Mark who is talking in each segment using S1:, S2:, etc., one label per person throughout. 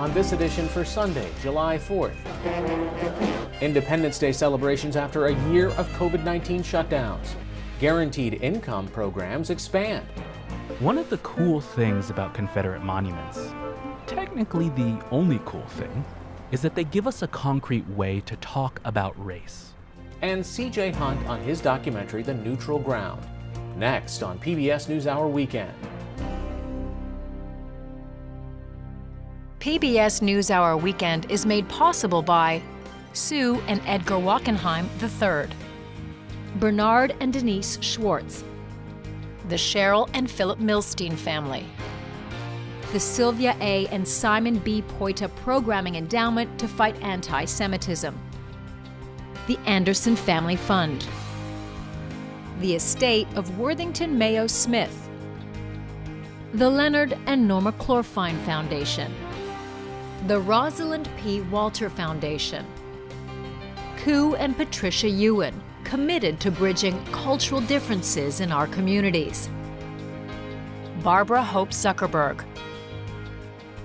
S1: on this edition for Sunday, July 4th. Independence Day celebrations after a year of COVID-19 shutdowns. Guaranteed income programs expand.
S2: One of the cool things about Confederate monuments, technically the only cool thing, is that they give us a concrete way to talk about race.
S1: And C.J. Hunt on his documentary, The Neutral Ground. Next on PBS NewsHour Weekend.
S3: PBS NewsHour Weekend is made possible by Sue and Edgar Wachenheim III, Bernard and Denise Schwartz, the Cheryl and Philip Milstein family, the Sylvia A. and Simon B. Poita Programming Endowment to fight anti-Semitism, the Anderson Family Fund, the estate of Worthington Mayo Smith, the Leonard and Norma Clorfine Foundation, the Rosalind P. Walter Foundation, Koo and Patricia Ewan, committed to bridging cultural differences in our communities, Barbara Hope Zuckerberg.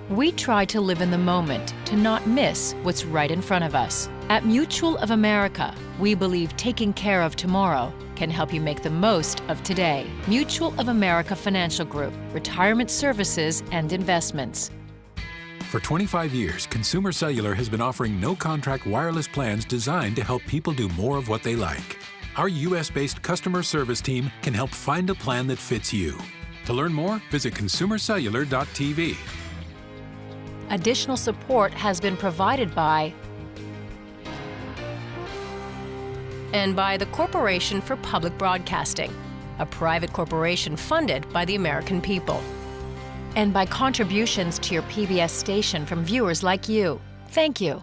S3: We try to live in the moment, to not miss what's right in front of us. At Mutual of America, we believe taking care of tomorrow can help you make the most of today. Mutual of America Financial Group, retirement services and investments.
S4: For 25 years, Consumer Cellular has been offering no-contract wireless plans designed to help people do more of what they like. Our U.S.-based customer service team can help find a plan that fits you. To learn more, visit consumercellular.tv.
S3: Additional support has been provided by and by the Corporation for Public Broadcasting, a private corporation funded by the American people, and by contributions to your PBS station from viewers like you. Thank you.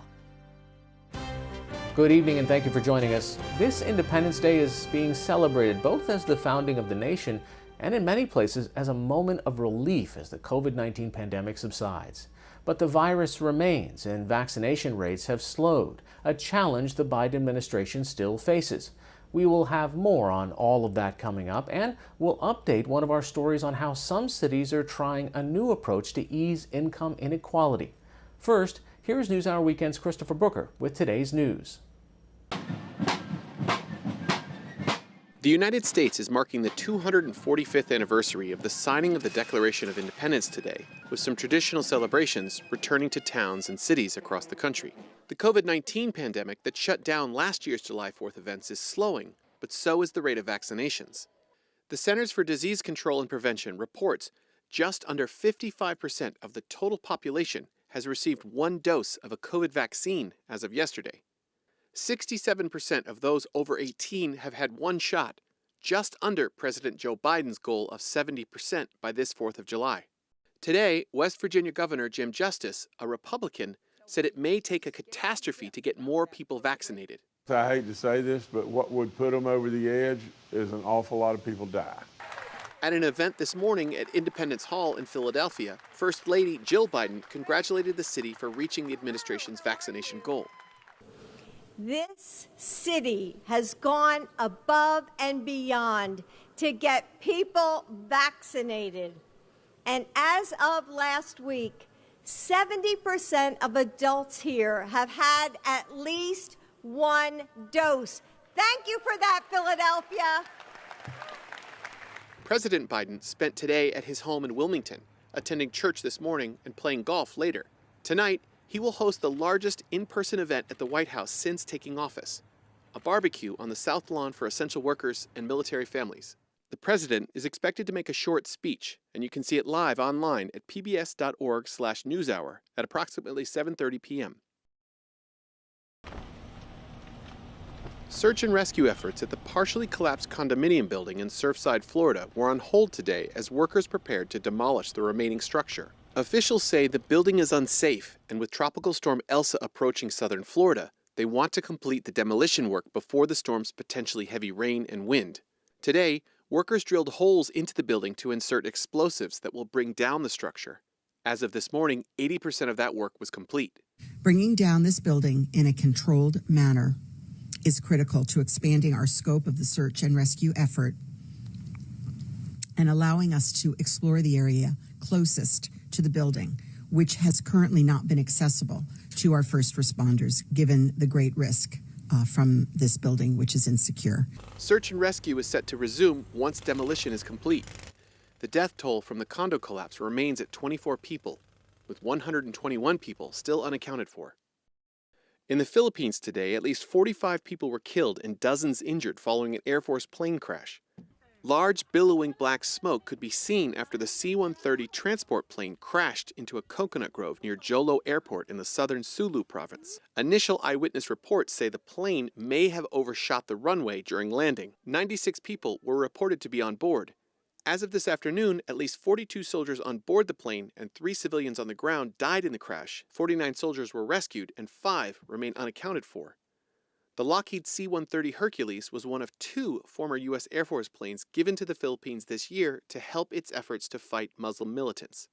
S1: Good evening and thank you for joining us. This Independence Day is being celebrated both as the founding of the nation and in many places as a moment of relief as the COVID-19 pandemic subsides. But the virus remains and vaccination rates have slowed, a challenge the Biden administration still faces. We will have more on all of that coming up, and we'll update one of our stories on how some cities are trying a new approach to ease income inequality. First, here's NewsHour Weekend's Christopher Booker with today's news.
S5: The United States is marking the 245th anniversary of the signing of the Declaration of Independence today, with some traditional celebrations returning to towns and cities across the country. The COVID-19 pandemic that shut down last year's July 4th events is slowing, but so is the rate of vaccinations. The Centers for Disease Control and Prevention reports just under 55% of the total population has received one dose of a COVID vaccine as of yesterday. 67% of those over 18 have had one shot, just under President Joe Biden's goal of 70% by this 4th of July. Today, West Virginia Governor Jim Justice, a Republican, said it may take a catastrophe to get more people vaccinated.
S6: I hate to say this, but what would put them over the edge is an awful lot of people die.
S5: At an event this morning at Independence Hall in Philadelphia, First Lady Jill Biden congratulated the city for reaching the administration's vaccination goal.
S7: This city has gone above and beyond to get people vaccinated. And as of last week, 70% of adults here have had at least one dose. Thank you for that, Philadelphia.
S5: President Biden spent today at his home in Wilmington, attending church this morning and playing golf later. Tonight, he will host the largest in-person event at the White House since taking office, a barbecue on the South Lawn for essential workers and military families. The president is expected to make a short speech, and you can see it live online at pbs.org/newshour at approximately 7:30 p.m. Search and rescue efforts at the partially collapsed condominium building in Surfside, Florida were on hold today as workers prepared to demolish the remaining structure. Officials say the building is unsafe, and with Tropical Storm Elsa approaching southern Florida, they want to complete the demolition work before the storm's potentially heavy rain and wind. Today, workers drilled holes into the building to insert explosives that will bring down the structure. As of this morning, 80% of that work was complete.
S8: Bringing down this building in a controlled manner is critical to expanding our scope of the search and rescue effort and allowing us to explore the area closest to the building, which has currently not been accessible to our first responders, given the great risk from this building, which is insecure.
S5: Search and rescue is set to resume once demolition is complete. The death toll from the condo collapse remains at 24 people, with 121 people still unaccounted for. In the Philippines today, at least 45 people were killed and dozens injured following an Air Force plane crash. Large billowing black smoke could be seen after the C-130 transport plane crashed into a coconut grove near Jolo Airport in the southern Sulu province. Initial eyewitness reports say the plane may have overshot the runway during landing. 96 people were reported to be on board. As of this afternoon, at least 42 soldiers on board the plane and 3 civilians on the ground died in the crash. 49 soldiers were rescued and 5 remain unaccounted for. The Lockheed C-130 Hercules was one of 2 former U.S. Air Force planes given to the Philippines this year to help its efforts to fight Muslim militants.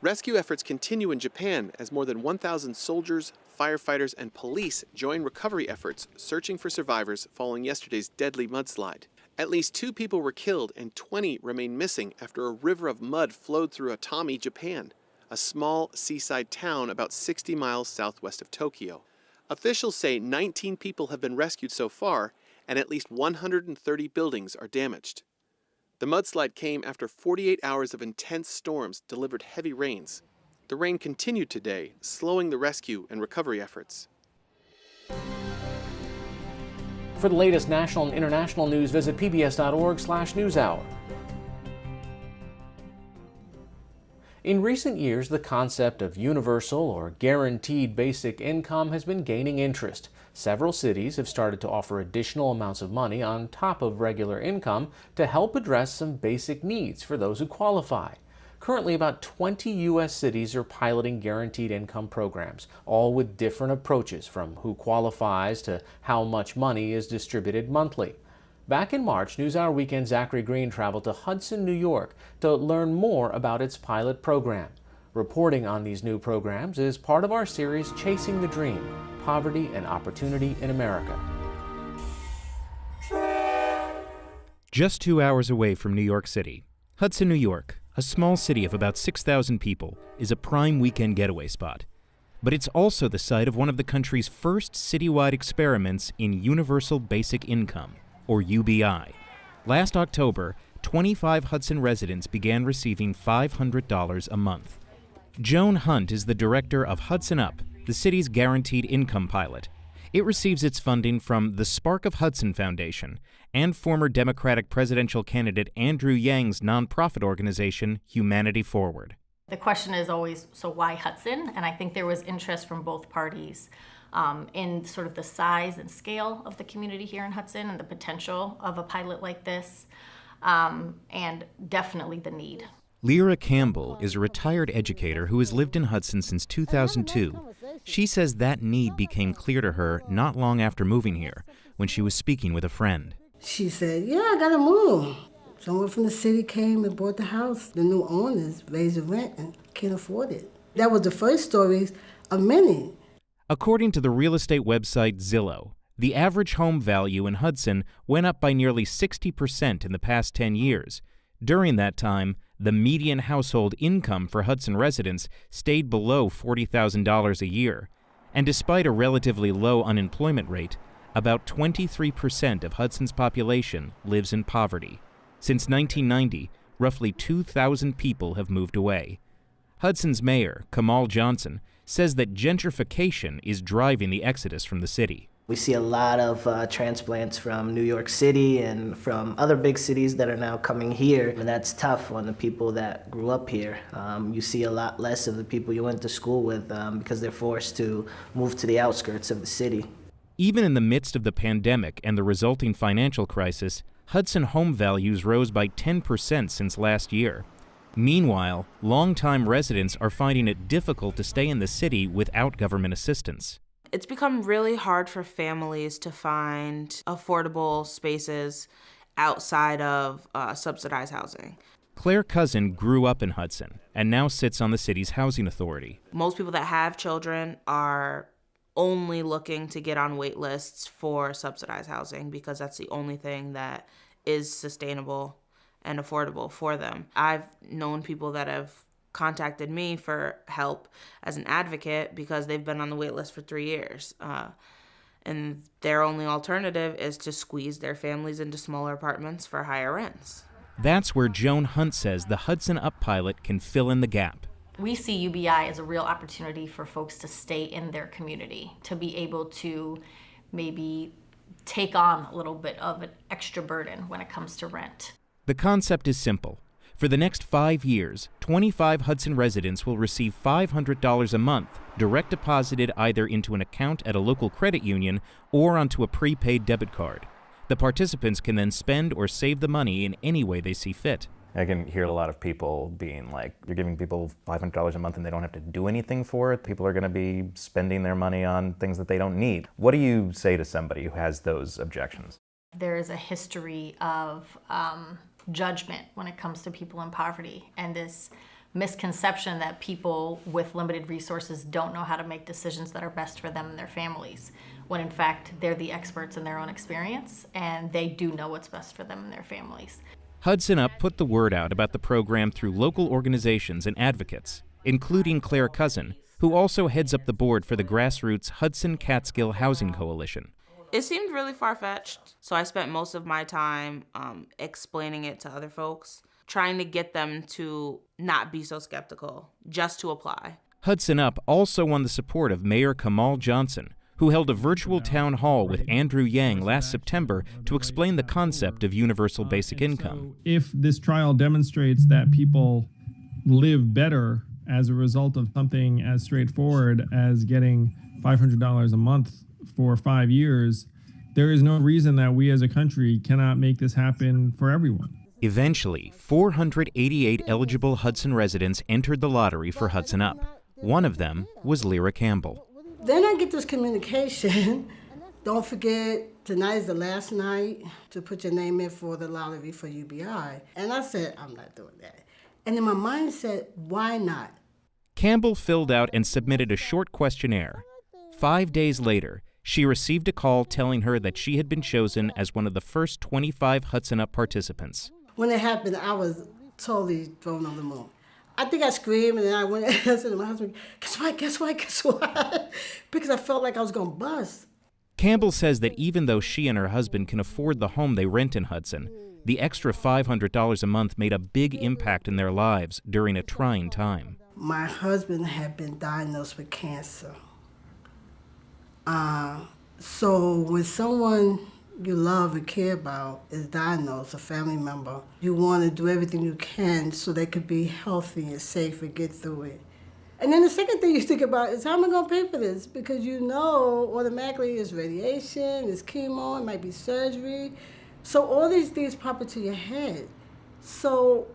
S5: Rescue efforts continue in Japan as more than 1,000 soldiers, firefighters, and police join recovery efforts searching for survivors following yesterday's deadly mudslide. At least 2 people were killed and 20 remain missing after a river of mud flowed through Atami, Japan, a small seaside town about 60 miles southwest of Tokyo. Officials say 19 people have been rescued so far, and at least 130 buildings are damaged. The mudslide came after 48 hours of intense storms delivered heavy rains. The rain continued today, slowing the rescue and recovery efforts.
S1: For the latest national and international news, visit pbs.org/newshour. In recent years, the concept of universal or guaranteed basic income has been gaining interest. Several cities have started to offer additional amounts of money on top of regular income to help address some basic needs for those who qualify. Currently, about 20 U.S. cities are piloting guaranteed income programs, all with different approaches from who qualifies to how much money is distributed monthly. Back in March, NewsHour Weekend Zachary Green traveled to Hudson, New York to learn more about its pilot program. Reporting on these new programs is part of our series Chasing the Dream, Poverty and Opportunity in America.
S9: Just 2 hours away from New York City, Hudson, New York, a small city of about 6,000 people, is a prime weekend getaway spot. But it's also the site of one of the country's first citywide experiments in Universal Basic Income, or UBI. Last October, 25 Hudson residents began receiving $500 a month. Joan Hunt is the director of Hudson Up, the city's guaranteed income pilot. It receives its funding from the Spark of Hudson Foundation and former Democratic presidential candidate Andrew Yang's nonprofit organization, Humanity Forward.
S10: The question is always, so why Hudson? And I think there was interest from both parties in sort of the size and scale of the community here in Hudson and the potential of a pilot like this, and definitely the need.
S9: Lyra Campbell is a retired educator who has lived in Hudson since 2002. She says that need became clear to her not long after moving here, when she was speaking with a friend.
S11: She said, yeah, I gotta move. Someone from the city came and bought the house. The new owners raised the rent and can't afford it. That was the first story of many.
S9: According to the real estate website Zillow, the average home value in Hudson went up by nearly 60% in the past 10 years. During that time, the median household income for Hudson residents stayed below $40,000 a year. And despite a relatively low unemployment rate, about 23% of Hudson's population lives in poverty. Since 1990, roughly 2,000 people have moved away. Hudson's mayor, Kamal Johnson, says that gentrification is driving the exodus from the city.
S12: We see a lot of transplants from New York City and from other big cities that are now coming here, and that's tough on the people that grew up here. You see a lot less of the people you went to school with because they're forced to move to the outskirts of the city.
S9: Even in the midst of the pandemic and the resulting financial crisis, Hudson home values rose by 10% since last year. Meanwhile, longtime residents are finding it difficult to stay in the city without government assistance.
S13: It's become really hard for families to find affordable spaces outside of subsidized housing.
S9: Claire Cousin grew up in Hudson and now sits on the city's housing authority.
S13: Most people that have children are only looking to get on wait lists for subsidized housing because that's the only thing that is sustainable and affordable for them. I've known people that have contacted me for help as an advocate because they've been on the wait list for 3 years. And their only alternative is to squeeze their families into smaller apartments for higher rents.
S9: That's where Joan Hunt says the Hudson Up pilot can fill in the gap.
S10: We see UBI as a real opportunity for folks to stay in their community, to be able to maybe take on a little bit of an extra burden when it comes to rent.
S9: The concept is simple. For the next 5 years, 25 Hudson residents will receive $500 a month, direct deposited either into an account at a local credit union or onto a prepaid debit card. The participants can then spend or save the money in any way they see fit.
S14: I can hear a lot of people being like, you're giving people $500 a month and they don't have to do anything for it. People are going to be spending their money on things that they don't need. What do you say to somebody who has those objections?
S10: There is a history of judgment when it comes to people in poverty, and this misconception that people with limited resources don't know how to make decisions that are best for them and their families, when in fact they're the experts in their own experience and they do know what's best for them and their families.
S9: Hudson Up put the word out about the program through local organizations and advocates, including Claire Cousin, who also heads up the board for the grassroots Hudson Catskill Housing Coalition.
S13: It seemed really far-fetched, so I spent most of my time explaining it to other folks, trying to get them to not be so skeptical, just to apply.
S9: Hudson Up also won the support of Mayor Kamal Johnson, who held a virtual town hall with Andrew Yang last September to explain the concept of universal basic income.
S15: If this trial demonstrates that people live better as a result of something as straightforward as getting $500 a month for 5 years, there is no reason that we as a country cannot make this happen for everyone.
S9: Eventually, 488 eligible Hudson residents entered the lottery for Hudson Up. One of them was Lyra Campbell.
S11: Then I get this communication, don't forget, tonight is the last night to put your name in for the lottery for UBI. And I said, I'm not doing that. And then my mind said, why not?
S9: Campbell filled out and submitted a short questionnaire. 5 days later, she received a call telling her that she had been chosen as one of the first 25 Hudson Up participants.
S11: When it happened, I was totally thrown on the moon. I think I screamed, and then I went and said to my husband, guess what? Because I felt like I was going to bust.
S9: Campbell says that even though she and her husband can afford the home they rent in Hudson, the extra $500 a month made a big impact in their lives during a trying time.
S11: My husband had been diagnosed with cancer. So when someone you love and care about is diagnosed, a family member, you want to do everything you can so they could be healthy and safe and get through it. And then the second thing you think about is, how am I going to pay for this? Because you know automatically it's radiation, it's chemo, it might be surgery. So all these things pop into your head. So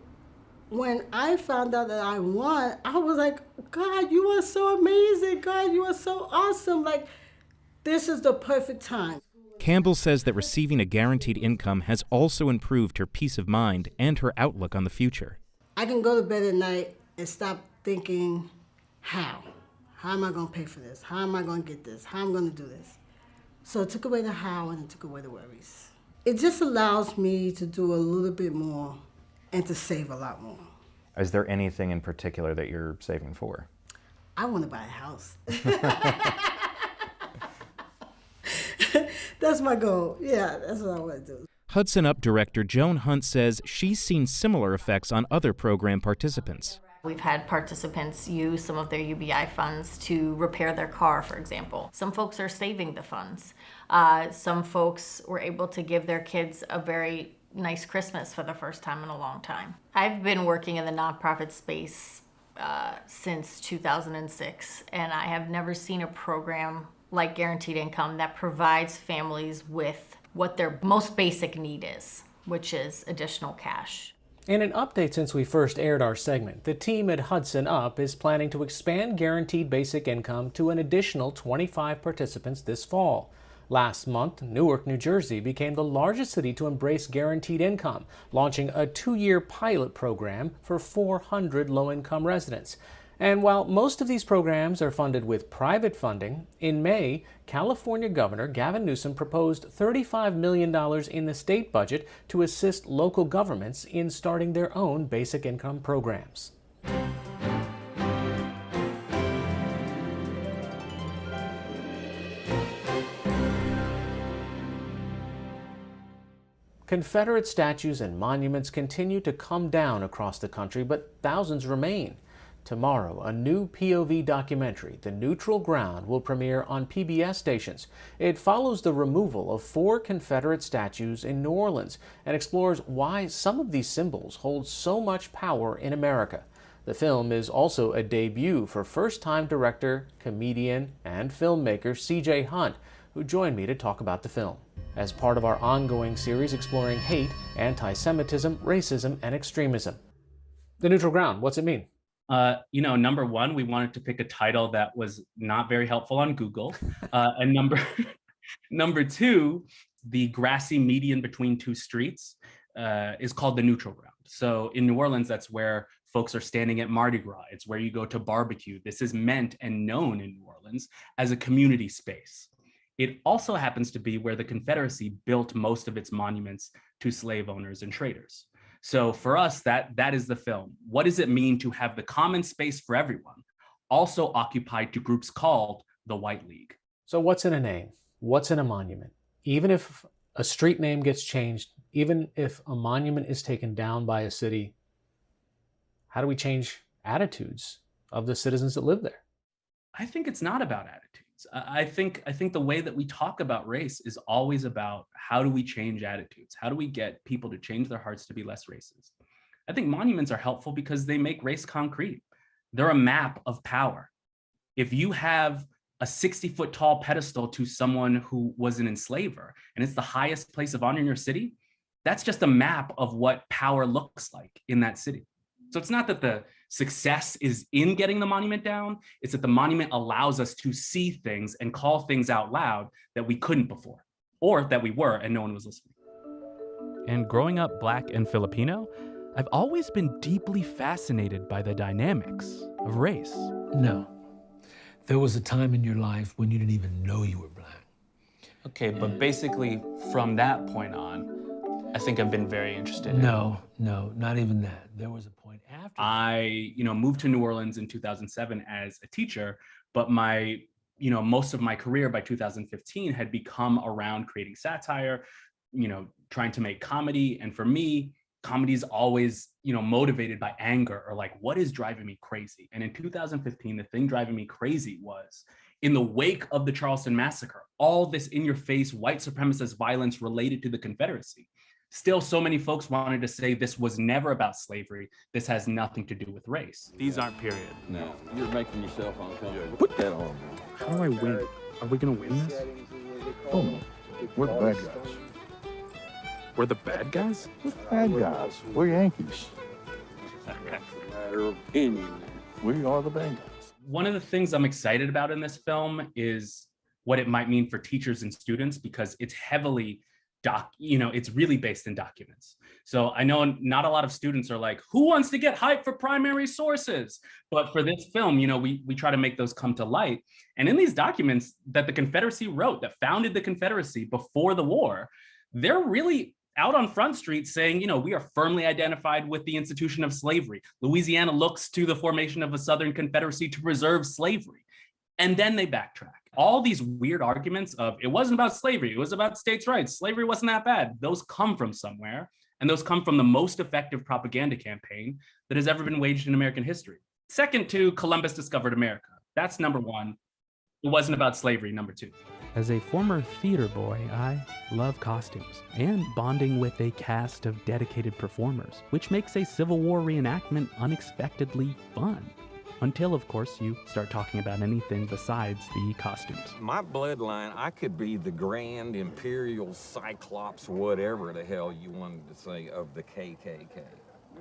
S11: when I found out that I won, I was like, God, you are so amazing. God, you are so awesome. Like, this is the perfect time.
S9: Campbell says that receiving a guaranteed income has also improved her peace of mind and her outlook on the future.
S11: I can go to bed at night and stop thinking, how? How am I going to pay for this? How am I going to get this? How am I going to do this? So it took away the how and it took away the worries. It just allows me to do a little bit more and to save a lot more.
S14: Is there anything in particular that you're saving for?
S11: I want to buy a house. That's my goal. Yeah, that's what I want to do.
S9: Hudson Up director Joan Hunt says she's seen similar effects on other program participants.
S10: We've had participants use some of their UBI funds to repair their car, for example. Some folks are saving the funds. Some folks were able to give their kids a very nice Christmas for the first time in a long time. I've been working in the nonprofit space since 2006, and I have never seen a program like Guaranteed Income that provides families with what their most basic need is, which is additional cash.
S1: In an update since we first aired our segment, the team at Hudson Up is planning to expand Guaranteed Basic Income to an additional 25 participants this fall. Last month, Newark, New Jersey became the largest city to embrace Guaranteed Income, launching a 2-year pilot program for 400 low-income residents. And while most of these programs are funded with private funding, in May, California Governor Gavin Newsom proposed $35 million in the state budget to assist local governments in starting their own basic income programs. Confederate statues and monuments continue to come down across the country, but thousands remain. Tomorrow, a new POV documentary, The Neutral Ground, will premiere on PBS stations. It follows the removal of 4 Confederate statues in New Orleans and explores why some of these symbols hold so much power in America. The film is also a debut for first-time director, comedian, and filmmaker C.J. Hunt, who joined me to talk about the film, as part of our ongoing series exploring hate, anti-Semitism, racism, and extremism. The Neutral Ground, what's it mean?
S2: Number one, we wanted to pick a title that was not very helpful on Google. And number two, the grassy median between 2 streets is called the Neutral Ground. So in New Orleans, that's where folks are standing at Mardi Gras. It's where you go to barbecue. This is meant and known in New Orleans as a community space. It also happens to be where the Confederacy built most of its monuments to slave owners and traders. So for us, that is the film. What does it mean to have the common space for everyone also occupied to groups called the White League?
S1: So what's in a name? What's in a monument? Even if a street name gets changed, even if a monument is taken down by a city, how do we change attitudes of the citizens that live there?
S2: I think it's not about attitudes. I think the way that we talk about race is always about how do we change attitudes? How do we get people to change their hearts to be less racist? I think monuments are helpful because they make race concrete. They're a map of power. If you have a 60-foot tall pedestal to someone who was an enslaver, and it's the highest place of honor in your city, that's just a map of what power looks like in that city. So it's not that the success is in getting the monument down, it's that the monument allows us to see things and call things out loud that we couldn't before, or that we were and no one was listening. And growing up Black and Filipino, I've always been deeply fascinated by the dynamics of race.
S16: No. There was a time in your life when you didn't even know you were Black.
S2: Okay, but basically from that point on, I think I've been very interested in.
S16: No, not even that. There was a point after.
S2: I, moved to New Orleans in 2007 as a teacher, but most of my career by 2015 had become around creating satire, trying to make comedy. And for me, comedy is always, motivated by anger or like, what is driving me crazy? And in 2015, the thing driving me crazy was in the wake of the Charleston Massacre, all this in-your-face white supremacist violence related to the Confederacy. Still, so many folks wanted to say this was never about slavery. This has nothing to do with race. These aren't period.
S6: No, you're making yourself uncomfortable. Put that on.
S2: How do I win? Are we gonna win this?
S6: Oh, we're the bad guys.
S2: We're the bad guys?
S6: We're the bad guys. We're Yankees.
S2: Okay.
S6: Matter of opinion. We are the bad guys.
S2: One of the things I'm excited about in this film is what it might mean for teachers and students, because it's heavily it's really based in documents. So I know not a lot of students are like, who wants to get hyped for primary sources? But for this film, we try to make those come to light. And in these documents that the Confederacy wrote, that founded the Confederacy before the war, they're really out on Front Street saying, we are firmly identified with the institution of slavery. Louisiana looks to the formation of a Southern Confederacy to preserve slavery. And then they backtrack. All these weird arguments of it wasn't about slavery, it was about states' rights, slavery wasn't that bad. Those come from somewhere, and those come from the most effective propaganda campaign that has ever been waged in American history. Second to Columbus discovered America. That's number one. It wasn't about slavery, number two.
S17: As a former theater boy, I love costumes and bonding with a cast of dedicated performers, which makes a Civil War reenactment unexpectedly fun. Until, of course, you start talking about anything besides the costumes.
S18: My bloodline, I could be the Grand Imperial Cyclops, whatever the hell you wanted to say, of the KKK.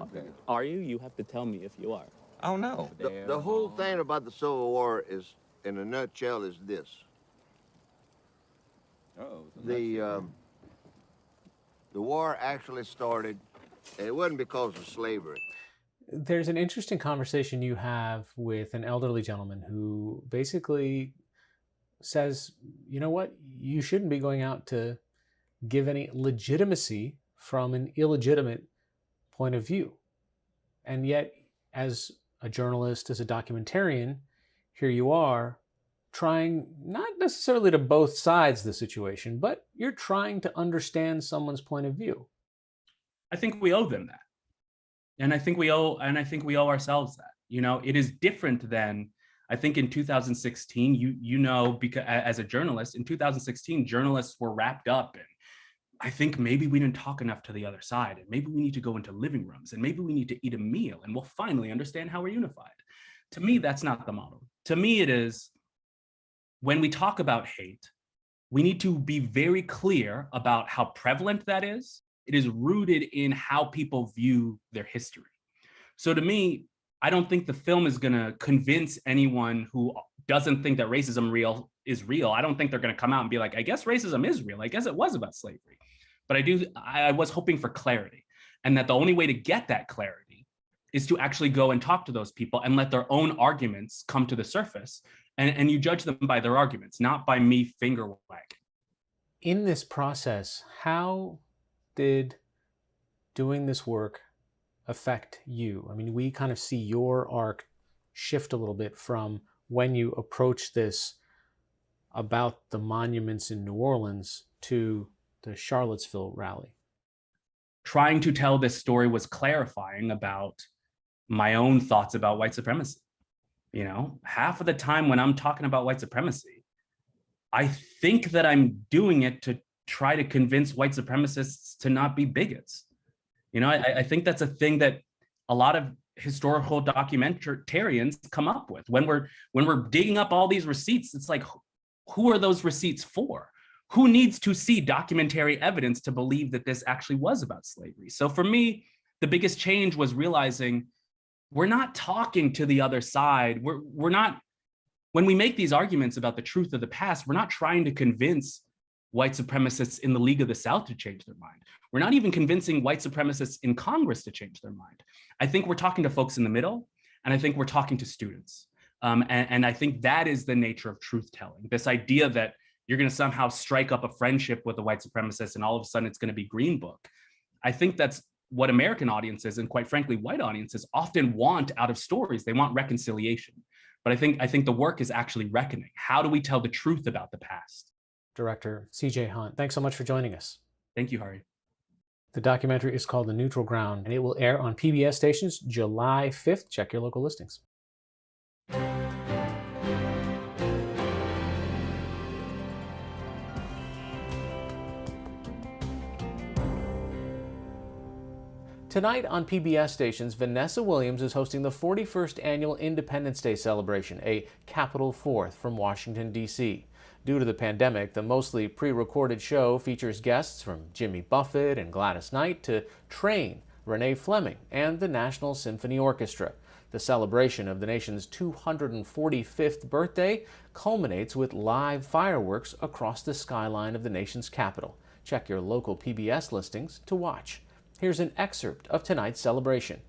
S18: Okay.
S19: Are you? You have to tell me if you are.
S18: Oh, no.
S20: The whole thing about the Civil War is, in a nutshell, is this. The war actually started, and it wasn't because of slavery.
S1: There's an interesting conversation you have with an elderly gentleman who basically says, you know what, you shouldn't be going out to give any legitimacy from an illegitimate point of view. And yet, as a journalist, as a documentarian, here you are trying not necessarily to both sides of the situation, but you're trying to understand someone's point of view.
S2: I think we owe them that. And I think we owe ourselves that. You know, it is different than, I think in 2016, you know, because as a journalist, in 2016, journalists were wrapped up in, I think maybe we didn't talk enough to the other side, and maybe we need to go into living rooms, and maybe we need to eat a meal, and we'll finally understand how we're unified. To me, that's not the model. To me, it is, when we talk about hate, we need to be very clear about how prevalent that is. It is rooted in how people view their history. So to me, I don't think the film is going to convince anyone who doesn't think that racism is real. I don't think they're going to come out and be like, I guess racism is real. I guess it was about slavery. But I was hoping for clarity, and that the only way to get that clarity is to actually go and talk to those people and let their own arguments come to the surface. And you judge them by their arguments, not by me finger wagging.
S1: In this process, how did doing this work affect you? I mean, we kind of see your arc shift a little bit from when you approach this about the monuments in New Orleans to the Charlottesville rally.
S2: Trying to tell this story was clarifying about my own thoughts about white supremacy. You know, half of the time when I'm talking about white supremacy, I think that I'm doing it to try to convince white supremacists to not be bigots. You know, I think that's a thing that a lot of historical documentarians come up with. When we're digging up all these receipts, it's like, who are those receipts for? Who needs to see documentary evidence to believe that this actually was about slavery? So for me, the biggest change was realizing we're not talking to the other side. We're not, when we make these arguments about the truth of the past, we're not trying to convince white supremacists in the League of the South to change their mind. We're not even convincing white supremacists in Congress to change their mind. I think we're talking to folks in the middle, and I think we're talking to students. And I think that is the nature of truth telling. This idea that you're going to somehow strike up a friendship with a white supremacist and all of a sudden it's going to be Green Book. I think that's what American audiences, and quite frankly, white audiences, often want out of stories. They want reconciliation. But I think the work is actually reckoning. How do we tell the truth about the past?
S1: Director C.J. Hunt, thanks so much for joining us.
S2: Thank you, Hari.
S1: The documentary is called The Neutral Ground, and it will air on PBS stations July 5th. Check your local listings. Tonight on PBS stations, Vanessa Williams is hosting the 41st Annual Independence Day celebration, a Capitol Fourth from Washington, D.C. Due to the pandemic, the mostly pre-recorded show features guests from Jimmy Buffett and Gladys Knight to Train, Renee Fleming, and the National Symphony Orchestra. The celebration of the nation's 245th birthday culminates with live fireworks across the skyline of the nation's capital. Check your local PBS listings to watch. Here's an excerpt of tonight's celebration.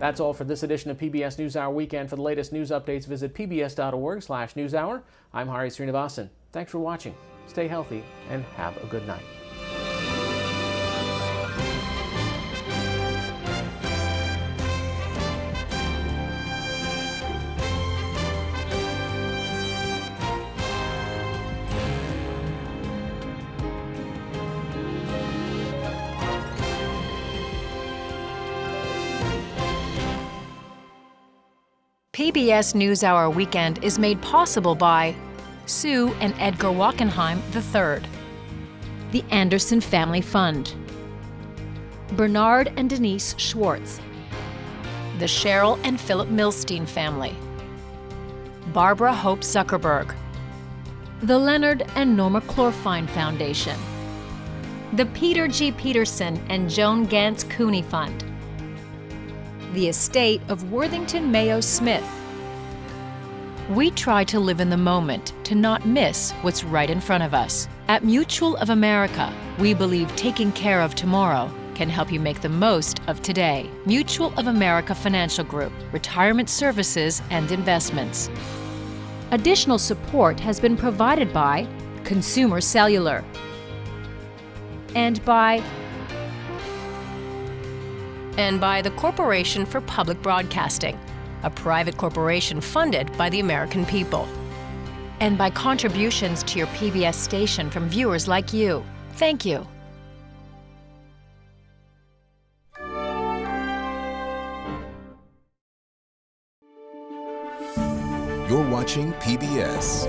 S1: That's all for this edition of PBS NewsHour Weekend. For the latest news updates, visit pbs.org/newshour. I'm Hari Srinivasan. Thanks for watching. Stay healthy and have a good night.
S3: PBS NewsHour Weekend is made possible by Sue and Edgar Wachenheim III, the Anderson Family Fund, Bernard and Denise Schwartz, the Cheryl and Philip Milstein family, Barbara Hope Zuckerberg, the Leonard and Norma Clorfine Foundation, the Peter G. Peterson and Joan Gantz Cooney Fund, the estate of Worthington Mayo Smith. We try to live in the moment to not miss what's right in front of us. At Mutual of America, we believe taking care of tomorrow can help you make the most of today. Mutual of America Financial Group, retirement services and investments. Additional support has been provided by Consumer Cellular and by the Corporation for Public Broadcasting, a private corporation funded by the American people, and by contributions to your PBS station from viewers like you. Thank you.
S21: You're watching PBS.